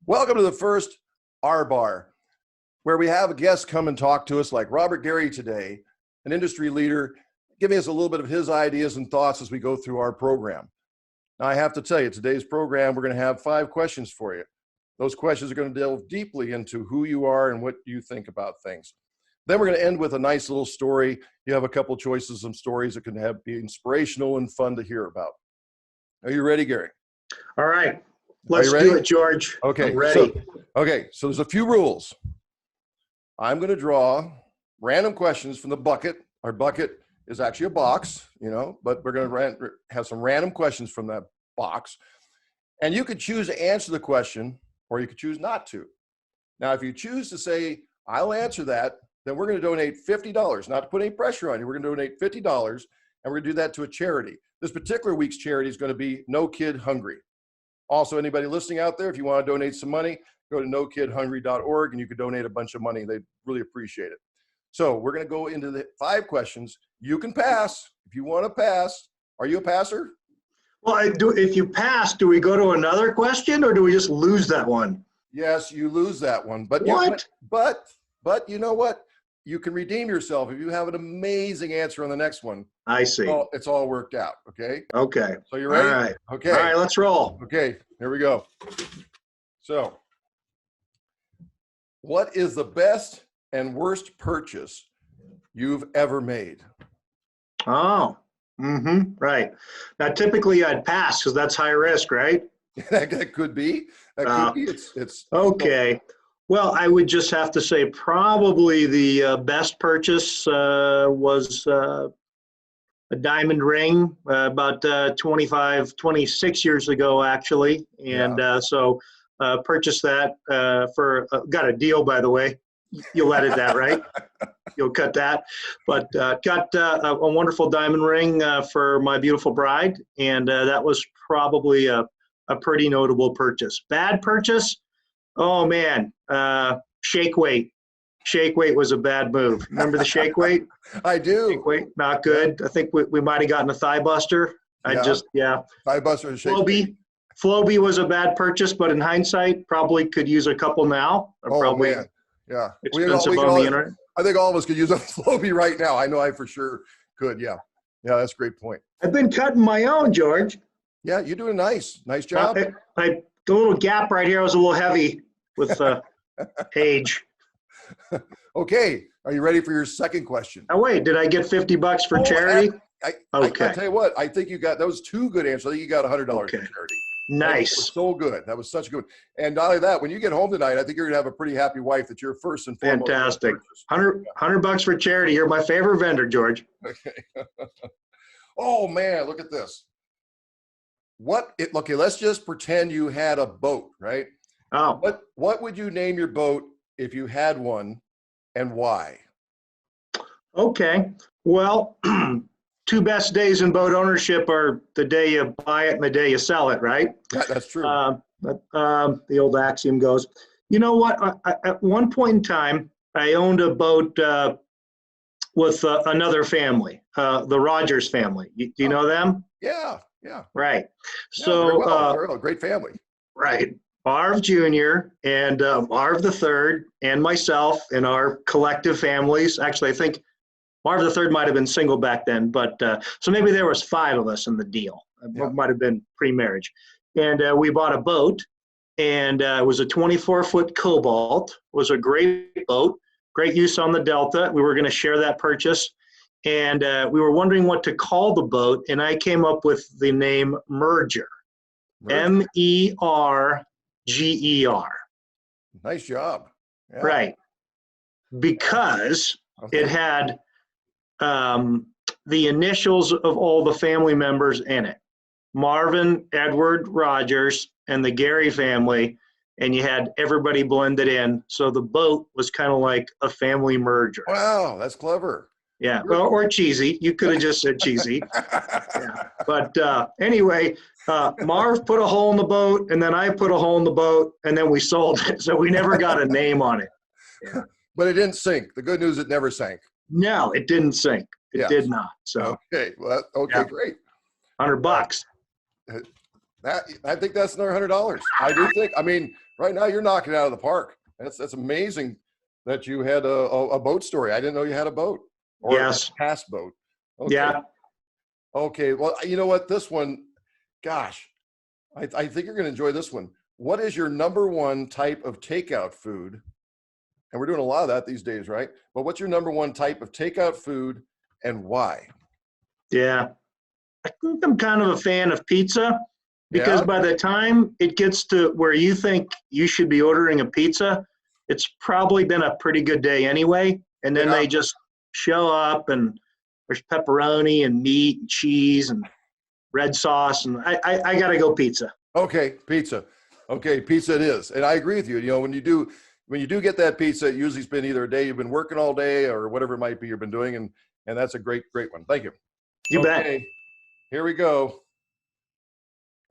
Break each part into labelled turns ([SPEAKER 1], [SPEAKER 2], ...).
[SPEAKER 1] Welcome to the first R Bar, where we have a guest come and talk to us like Robert Gerry today, an industry leader, giving us a little bit of his ideas and thoughts as we go through our program. Now, I have to tell you, today's program, we're going to have 5 questions for you. Those questions are going to delve deeply into who you are and what you think about things. Then we're going to end with a nice little story. You have a couple choices, some stories that can be inspirational and fun to hear about. Are you ready, Gerry?
[SPEAKER 2] All right. Let's do it, George.
[SPEAKER 1] Okay.
[SPEAKER 2] I'm ready.
[SPEAKER 1] So there's a few rules. I'm going to draw random questions from the bucket. Our bucket is actually a box, but we're going to have some random questions from that box. And you could choose to answer the question, or you could choose not to. Now, if you choose to say, I'll answer that, then we're going to donate $50, not to put any pressure on you. We're going to donate $50, and we're going to do that to a charity. This particular week's charity is going to be No Kid Hungry. Also, anybody listening out there, if you want to donate some money, go to nokidhungry.org and you can donate a bunch of money. They'd really appreciate it. So we're going to go into the 5 questions. You can pass if you want to pass. Are you a passer?
[SPEAKER 2] Well, if you pass, do we go to another question or do we just lose that one?
[SPEAKER 1] Yes, you lose that one. But
[SPEAKER 2] what?
[SPEAKER 1] But you know what? You can redeem yourself if you have an amazing answer on the next one.
[SPEAKER 2] I see.
[SPEAKER 1] It's all worked out, okay?
[SPEAKER 2] Okay.
[SPEAKER 1] So you ready?
[SPEAKER 2] All right.
[SPEAKER 1] Okay.
[SPEAKER 2] All right, let's roll.
[SPEAKER 1] Okay, here we go. So, what is the best and worst purchase you've ever made?
[SPEAKER 2] Oh, right. Now, typically I'd pass because that's high risk, right?
[SPEAKER 1] That could be. That could be. It's
[SPEAKER 2] okay. Well, I would just have to say probably the best purchase was a diamond ring about 26 years ago, actually. And so purchased that got a deal, by the way. You'll edit that, right? You'll cut that. But got a wonderful diamond ring for my beautiful bride. And that was probably a pretty notable purchase. Bad purchase? Oh, man. Shake weight. Shake weight was a bad move. Remember the shake weight?
[SPEAKER 1] I do.
[SPEAKER 2] Shake weight, not good. I think we might have gotten a thigh buster.
[SPEAKER 1] Thigh buster and shake weight.
[SPEAKER 2] Flowbee was a bad purchase, but in hindsight, probably could use a couple now. Probably
[SPEAKER 1] man. Yeah.
[SPEAKER 2] Expensive on the internet.
[SPEAKER 1] I think all of us could use a Flowbee right now. I know I for sure could. Yeah. Yeah, that's a great point.
[SPEAKER 2] I've been cutting my own, George.
[SPEAKER 1] Yeah, you're doing nice. Nice job.
[SPEAKER 2] The little gap right here was a little heavy with age.
[SPEAKER 1] Okay. Are you ready for your second question?
[SPEAKER 2] Oh, wait. Did I get $50 for charity?
[SPEAKER 1] Okay. I tell you what, I think you got those 2 good answers. I think you got $100 for charity.
[SPEAKER 2] Nice.
[SPEAKER 1] That was so good. That was such good. And not only that, when you get home tonight, I think you're going to have a pretty happy wife that you're first and foremost.
[SPEAKER 2] Fantastic. $100 for charity. You're my favorite vendor, George.
[SPEAKER 1] Okay. Oh, man. Look at this. Okay, let's just pretend you had a boat, right?
[SPEAKER 2] Oh.
[SPEAKER 1] What would you name your boat if you had one, and why?
[SPEAKER 2] Okay. Well, 2 best days in boat ownership are the day you buy it and the day you sell it, right?
[SPEAKER 1] Yeah, that's true.
[SPEAKER 2] The old axiom goes. You know what? At one point in time, I owned a boat with another family, the Rogers family. Do you know them?
[SPEAKER 1] Yeah.
[SPEAKER 2] Right.
[SPEAKER 1] Yeah,
[SPEAKER 2] So
[SPEAKER 1] very well. Great family.
[SPEAKER 2] Right. Marv Jr. and Marv the Third and myself and our collective families. Actually, I think Marv the Third might have been single back then, but so maybe there was 5 of us in the deal. It might have been pre-marriage. And we bought a boat, and it was a 24-foot Cobalt. It was a great boat, great use on the Delta. We were going to share that purchase. And we were wondering what to call the boat, and I came up with the name Merger. Merger.
[SPEAKER 1] Nice job. Yeah.
[SPEAKER 2] Right. Because it had the initials of all the family members in it. Marvin, Edward, Rogers, and the Gerry family, and you had everybody blended in. So the boat was kind of like a family merger.
[SPEAKER 1] Wow, that's clever.
[SPEAKER 2] Yeah, well, or cheesy. You could have just said cheesy. Yeah. But anyway, Marv put a hole in the boat, and then I put a hole in the boat, and then we sold it. So we never got a name on it. Yeah.
[SPEAKER 1] But it didn't sink. The good news, it never sank.
[SPEAKER 2] No, it didn't sink. It did not. So
[SPEAKER 1] okay, well, great.
[SPEAKER 2] $100.
[SPEAKER 1] I think that's another $100. I do think. I mean, right now you're knocking it out of the park. That's amazing that you had a boat story. I didn't know you had a boat or
[SPEAKER 2] Yes.
[SPEAKER 1] a past boat. Okay.
[SPEAKER 2] Yeah.
[SPEAKER 1] Okay. Well, you know what? This one, gosh, I think you're going to enjoy this one. What is your number one type of takeout food? And we're doing a lot of that these days, right? But what's your number one type of takeout food and why?
[SPEAKER 2] Yeah. I think I'm kind of a fan of pizza because
[SPEAKER 1] Yeah.
[SPEAKER 2] by the time it gets to where you think you should be ordering a pizza, it's probably been a pretty good day anyway. And then
[SPEAKER 1] Yeah.
[SPEAKER 2] they just show up and there's pepperoni and meat and cheese and red sauce. And I got to go pizza.
[SPEAKER 1] Okay. Pizza. Okay. Pizza it is. And I agree with you. You know, when you do get that pizza, it usually's been either a day you've been working all day or whatever it might be you've been doing. And that's a great one. Thank you.
[SPEAKER 2] You
[SPEAKER 1] Okay.
[SPEAKER 2] bet.
[SPEAKER 1] Here we go.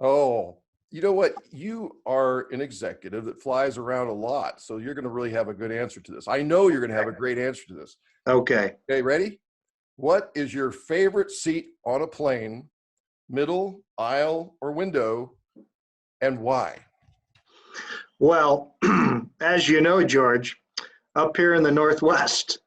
[SPEAKER 1] Oh, you know what? You are an executive that flies around a lot. So you're going to really have a good answer to this. I know you're going to have a great answer to this.
[SPEAKER 2] Okay.
[SPEAKER 1] Okay, ready? What is your favorite seat on a plane, middle, aisle, or window, and why?
[SPEAKER 2] Well, as you know, George, up here in the Northwest,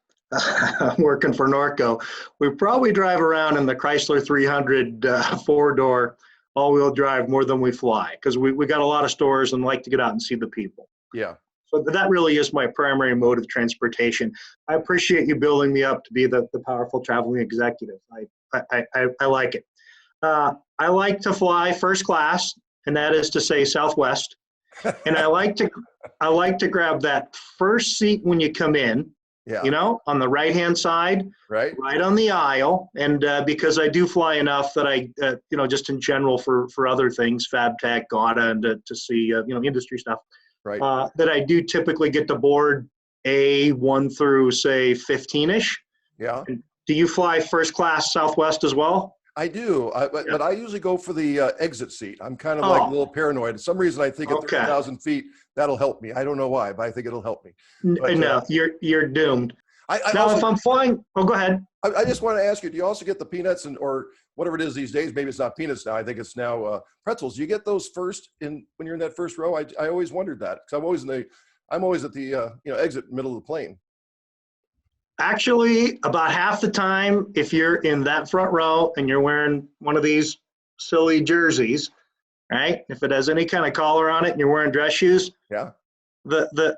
[SPEAKER 2] working for NORCO, we probably drive around in the Chrysler 300 four-door all-wheel drive more than we fly because we got a lot of stores and like to get out and see the people.
[SPEAKER 1] Yeah.
[SPEAKER 2] So that really is my primary mode of transportation. I appreciate you building me up to be the powerful traveling executive. I like it. I like to fly first class, and that is to say Southwest. And I like to grab that first seat when you come in.
[SPEAKER 1] Yeah.
[SPEAKER 2] You know, on the right-hand side,
[SPEAKER 1] right
[SPEAKER 2] on the aisle. And because I do fly enough that I, you know, just in general for other things, Fab Tech, GATA, and to see, you know, industry stuff,
[SPEAKER 1] right.
[SPEAKER 2] that I do typically get to board A1 through, say, 15-ish.
[SPEAKER 1] Yeah.
[SPEAKER 2] And do you fly first class Southwest as well?
[SPEAKER 1] I do, but I usually go for the exit seat. I'm kind of like a little paranoid. For some reason, I think at 30,000 feet, that'll help me. I don't know why, but I think it'll help me. But,
[SPEAKER 2] no, you're doomed.
[SPEAKER 1] I
[SPEAKER 2] now,
[SPEAKER 1] also,
[SPEAKER 2] if I'm flying, go ahead.
[SPEAKER 1] I just want to ask you, do you also get the peanuts or whatever it is these days? Maybe it's not peanuts now. I think it's now pretzels. Do you get those first when you're in that first row? I always wondered that because I'm always at the exit middle of the plane.
[SPEAKER 2] Actually, about half the time, if you're in that front row and you're wearing one of these silly jerseys, right? If it has any kind of collar on it and you're wearing dress shoes,
[SPEAKER 1] yeah,
[SPEAKER 2] the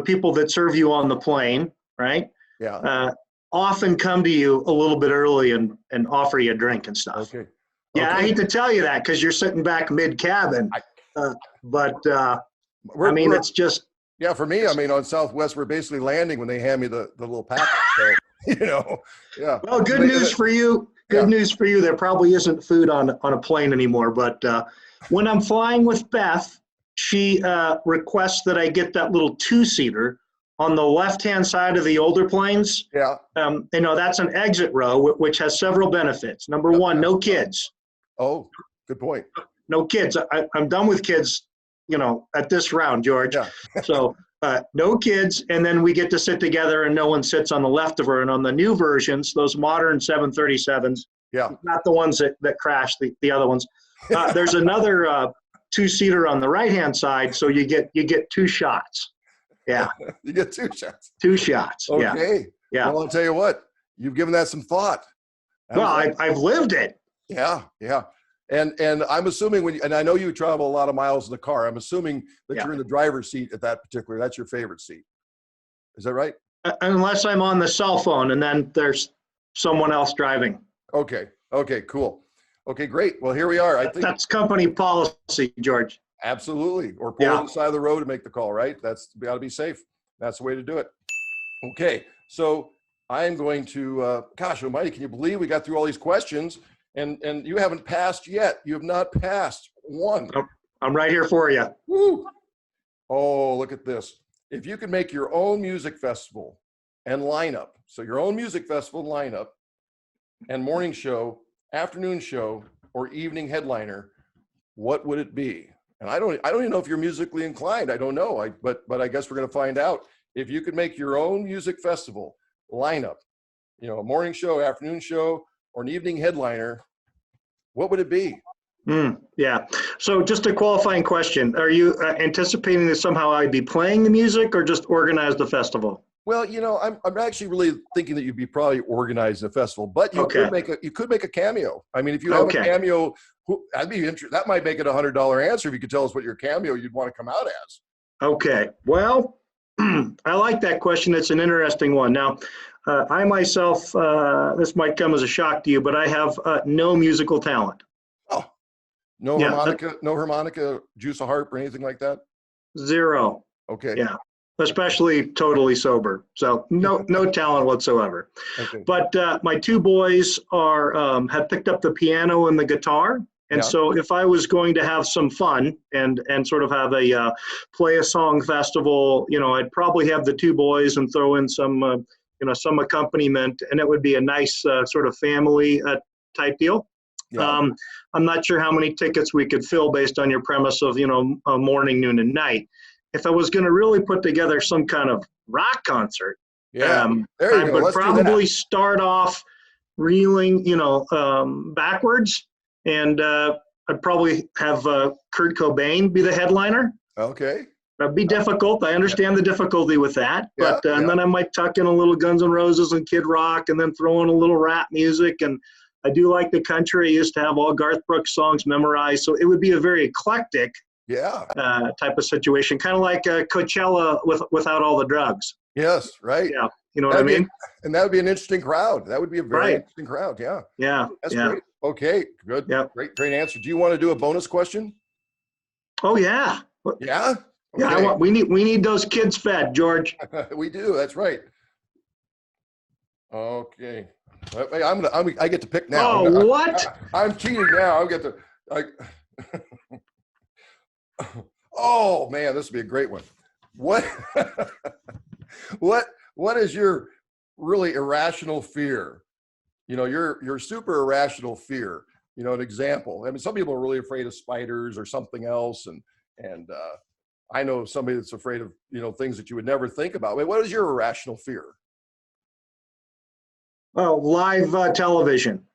[SPEAKER 2] people that serve you on the plane, right?
[SPEAKER 1] Yeah,
[SPEAKER 2] often come to you a little bit early and offer you a drink and stuff.
[SPEAKER 1] Okay.
[SPEAKER 2] Yeah,
[SPEAKER 1] okay.
[SPEAKER 2] I hate to tell you that because you're sitting back mid cabin, but I mean it's just.
[SPEAKER 1] Yeah, for me, I mean, on Southwest, we're basically landing when they hand me the little packet. So, yeah.
[SPEAKER 2] Well, good news for you. Good news for you. There probably isn't food on a plane anymore. But when I'm flying with Beth, she requests that I get that little two-seater on the left-hand side of the older planes.
[SPEAKER 1] Yeah.
[SPEAKER 2] That's an exit row, which has several benefits. Number one, no kids.
[SPEAKER 1] Oh, good point.
[SPEAKER 2] No kids. I'm done with kids. At this round, George.
[SPEAKER 1] Yeah.
[SPEAKER 2] So no kids, and then we get to sit together and no one sits on the left of her. And on the new versions, those modern 737s, not the ones that crash, the other ones, there's another two-seater on the right-hand side, so you get two shots. Yeah.
[SPEAKER 1] You get two shots.
[SPEAKER 2] Two shots.
[SPEAKER 1] Okay.
[SPEAKER 2] Yeah.
[SPEAKER 1] Well, I'll tell you what, you've given that some thought.
[SPEAKER 2] I've lived it.
[SPEAKER 1] Yeah. And I'm assuming and I know you travel a lot of miles in the car, I'm assuming that you're in the driver's seat at that particular, that's your favorite seat. Is that right?
[SPEAKER 2] Unless I'm on the cell phone and then there's someone else driving.
[SPEAKER 1] Okay, cool. Okay, great. Well, here we are. I think
[SPEAKER 2] that's company policy, George.
[SPEAKER 1] Absolutely. Or pull on the side of the road to make the call, right? That's got to be safe. That's the way to do it. Okay, so I am going to, gosh almighty, can you believe we got through all these questions? And you haven't passed yet. You have not passed one.
[SPEAKER 2] I'm right here for you.
[SPEAKER 1] Woo. Oh, look at this. If you could make your own music festival and lineup, so your own music festival lineup and morning show, afternoon show, or evening headliner, what would it be? And I don't even know if you're musically inclined. I don't know. But I guess we're going to find out. If you could make your own music festival lineup, a morning show, afternoon show, or an evening headliner, what would it be?
[SPEAKER 2] Yeah. So just a qualifying question. Are you anticipating that somehow I'd be playing the music or just organize the festival?
[SPEAKER 1] Well, I'm actually really thinking that you'd be probably organizing a festival, but
[SPEAKER 2] Okay.
[SPEAKER 1] you could make a cameo. I mean, if you have a
[SPEAKER 2] Okay.
[SPEAKER 1] cameo, that'd be interesting. That might make it $100 answer if you could tell us what your cameo you'd want to come out as.
[SPEAKER 2] Okay. Well, I like that question. It's an interesting one. Now, I myself, this might come as a shock to you, but I have no musical talent.
[SPEAKER 1] Oh,
[SPEAKER 2] Yeah,
[SPEAKER 1] no harmonica, juice of harp or anything like that.
[SPEAKER 2] zero.
[SPEAKER 1] Okay.
[SPEAKER 2] Yeah, especially totally sober. So no talent whatsoever.
[SPEAKER 1] Okay.
[SPEAKER 2] But my two boys have picked up the piano and the guitar. And
[SPEAKER 1] Yeah.
[SPEAKER 2] so if I was going to have some fun and sort of have a play a song festival, I'd probably have the two boys and throw in some some accompaniment, and it would be a nice sort of family type deal.
[SPEAKER 1] Yeah.
[SPEAKER 2] I'm not sure how many tickets we could fill based on your premise of morning, noon, and night. If I was going to really put together some kind of rock concert,
[SPEAKER 1] Yeah. There you
[SPEAKER 2] I
[SPEAKER 1] go.
[SPEAKER 2] would
[SPEAKER 1] Let's
[SPEAKER 2] probably
[SPEAKER 1] do
[SPEAKER 2] start off reeling, backwards, and I'd probably have Kurt Cobain be the headliner.
[SPEAKER 1] that. Okay.
[SPEAKER 2] That'd be difficult. I understand the difficulty with that,
[SPEAKER 1] Yeah,
[SPEAKER 2] but and then I might tuck in a little Guns N' Roses and Kid Rock, and then throw in a little rap music. And I do like the country. I used to have all Garth Brooks songs memorized, so it would be a very eclectic
[SPEAKER 1] Yeah.
[SPEAKER 2] type of situation, kind of like Coachella without all the drugs.
[SPEAKER 1] Yes. Right.
[SPEAKER 2] Yeah, you know what I mean?
[SPEAKER 1] And that would be an interesting crowd. That would be a very
[SPEAKER 2] Right.
[SPEAKER 1] interesting crowd. Yeah.
[SPEAKER 2] Yeah,
[SPEAKER 1] That's
[SPEAKER 2] yeah.
[SPEAKER 1] great. Okay. Good.
[SPEAKER 2] Yeah.
[SPEAKER 1] Great answer. Do you want to do a bonus question?
[SPEAKER 2] Oh yeah,
[SPEAKER 1] Yeah.
[SPEAKER 2] yeah.
[SPEAKER 1] Okay.
[SPEAKER 2] We need those kids fed, George.
[SPEAKER 1] We do. That's right. Okay. Wait, I get to pick now.
[SPEAKER 2] Oh, what?
[SPEAKER 1] I'm cheating now. I get to. Oh man, this would be a great one. What? What is your really irrational fear? Your super irrational fear. An example. I mean, some people are really afraid of spiders or something else, and I know somebody that's afraid of things that you would never think about. I mean, what is your irrational fear?
[SPEAKER 2] Oh, live television.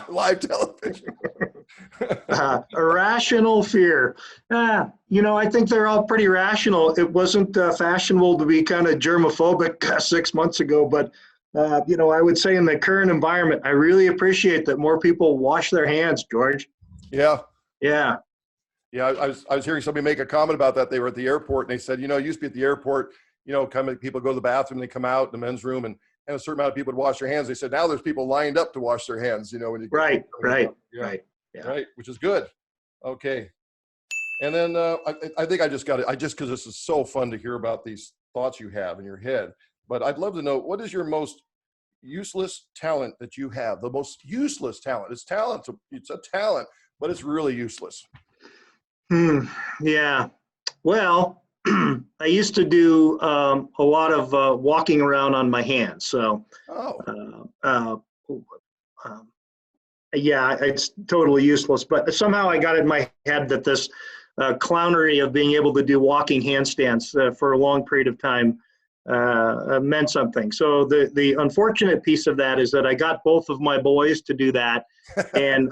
[SPEAKER 1] Live television.
[SPEAKER 2] Irrational fear. I think they're all pretty rational. It wasn't fashionable to be kind of germophobic 6 months ago, but I would say in the current environment, I really appreciate that more people wash their hands, George.
[SPEAKER 1] Yeah.
[SPEAKER 2] Yeah.
[SPEAKER 1] Yeah. I was hearing somebody make a comment about that. They were at the airport and they said, it used to be at the airport, people go to the bathroom, they come out in the men's room and a certain amount of people would wash their hands. They said now there's people lined up to wash their hands, when you get
[SPEAKER 2] Right.
[SPEAKER 1] Yeah.
[SPEAKER 2] Yeah.
[SPEAKER 1] Right, which is good. Okay. And then I think I just because this is so fun to hear about these thoughts you have in your head, but I'd love to know, what is your most useless talent that you have? The most useless talent. It's a talent, but it's really useless.
[SPEAKER 2] Yeah. Well, I used to do a lot of walking around on my hands. So, yeah, it's totally useless. But somehow I got in my head that this clownery of being able to do walking handstands for a long period of time meant something. So the unfortunate piece of that is that I got both of my boys to do that. And,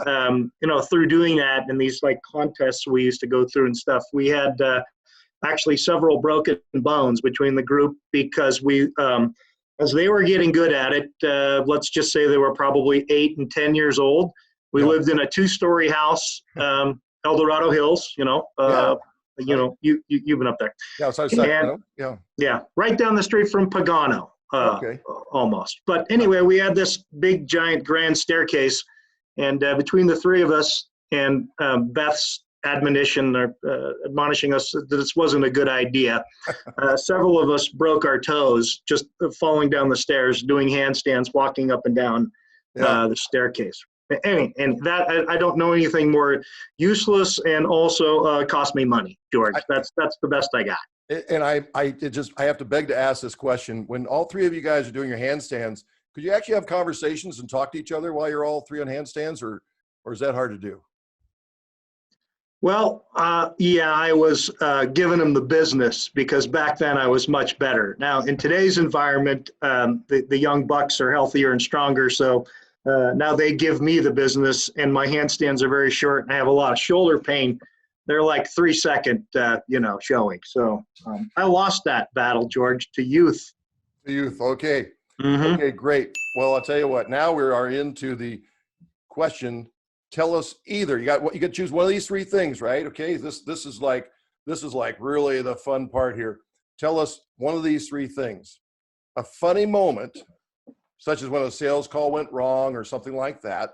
[SPEAKER 2] through doing that and these like contests we used to go through and stuff, we had actually several broken bones between the group because we, as they were getting good at it, let's just say they were probably 8 and 10 years old. We lived in a 2-story house, El Dorado Hills, you've been up there.
[SPEAKER 1] Yeah, so
[SPEAKER 2] yeah, right down the street from Pagano, almost. But anyway, we had this big, giant, grand staircase, and between the three of us and Beth's admonition or admonishing us that this wasn't a good idea, several of us broke our toes just falling down the stairs, doing handstands, walking up and down the staircase. And that I don't know anything more useless and also cost me money, George. That's the best I got.
[SPEAKER 1] And I have to beg to ask this question. When all three of you guys are doing your handstands, could you actually have conversations and talk to each other while you're all three on handstands, or is that hard to do?
[SPEAKER 2] Well, yeah, I was giving them the business because back then I was much better. Now, in today's environment, the young bucks are healthier and stronger, so Now they give me the business, and my handstands are very short, and I have a lot of shoulder pain. They're like 3-second, showing. So I lost that battle, George, to youth.
[SPEAKER 1] The youth. Okay.
[SPEAKER 2] Mm-hmm.
[SPEAKER 1] Okay, great. Well, I'll tell you what, now we are into the question. Tell us either. You got to choose one of these three things, right? Okay. This is like really the fun part here. Tell us one of these three things. A funny moment, such as when a sales call went wrong or something like that.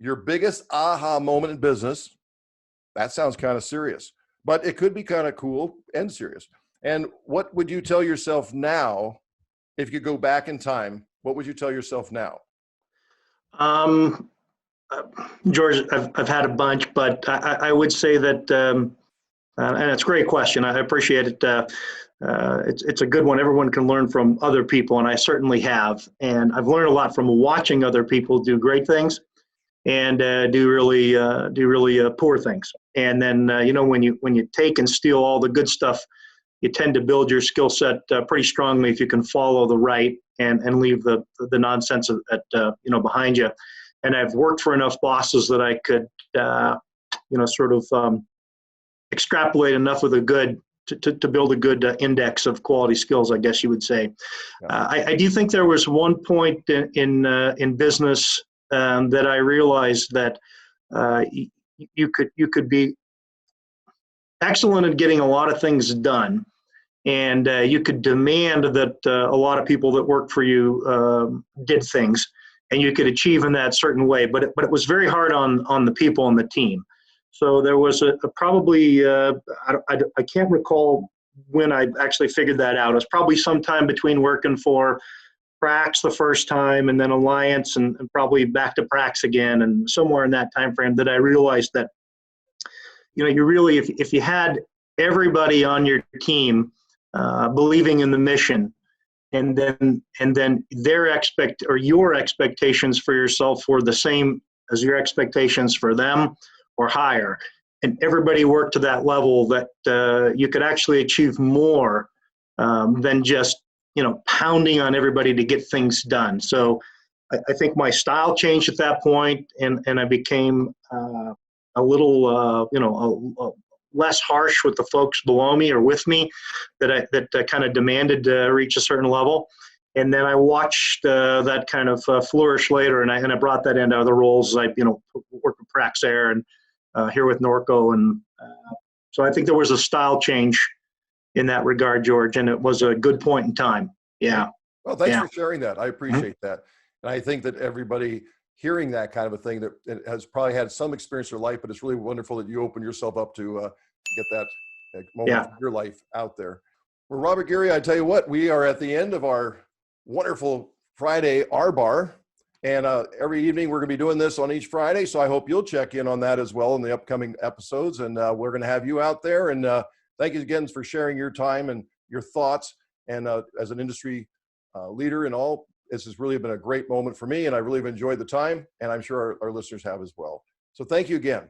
[SPEAKER 1] Your biggest aha moment in business. That sounds kind of serious, but it could be kind of cool and serious. And what would you tell yourself now if you go back in time? What would you tell yourself now?
[SPEAKER 2] George, I've had a bunch, but I would say that, and it's a great question. I appreciate it. It's a good one. Everyone can learn from other people, and I certainly have. And I've learned a lot from watching other people do great things and do really poor things. And then when you take and steal all the good stuff, you tend to build your skill set pretty strongly if you can follow the right and leave the nonsense behind you. And I've worked for enough bosses that I could extrapolate enough of the good to build a good index of quality skills, I guess you would say.
[SPEAKER 1] Yeah.
[SPEAKER 2] I do think there was one point in business that I realized that you could be excellent at getting a lot of things done, and you could demand that a lot of people that work for you did things, and you could achieve in that certain way. But it was very hard on the people on the team. So there was probably I can't recall when I actually figured that out. It was probably sometime between working for Prax the first time and then Alliance and probably back to Prax again, and somewhere in that time frame that I realized that you really, if you had everybody on your team believing in the mission, and then your expectations for yourself were the same as your expectations for them or higher, and everybody worked to that level, that you could actually achieve more than just pounding on everybody to get things done. So I think my style changed at that point, and I became a little less harsh with the folks below me or with me that kind of demanded to reach a certain level. And then I watched that kind of flourish later, and I brought that into other roles. I worked with Praxair and here with NORCO, and so I think there was a style change in that regard, George, and it was a good point in time. Yeah.
[SPEAKER 1] Well, thanks for sharing that. I appreciate that. And I think that everybody hearing that kind of a thing that has probably had some experience in their life, but it's really wonderful that you open yourself up to get that moment of your life out there. Well, Robert, Gerry, I tell you what, we are at the end of our wonderful Friday R-Bar. And every evening we're going to be doing this on each Friday. So I hope you'll check in on that as well in the upcoming episodes. And we're going to have you out there. And thank you again for sharing your time and your thoughts. And as an industry leader and all, this has really been a great moment for me. And I really have enjoyed the time. And I'm sure our listeners have as well. So thank you again.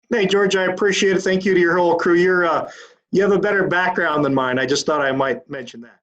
[SPEAKER 2] Hey, George, I appreciate it. Thank you to your whole crew. You have a better background than mine. I just thought I might mention that.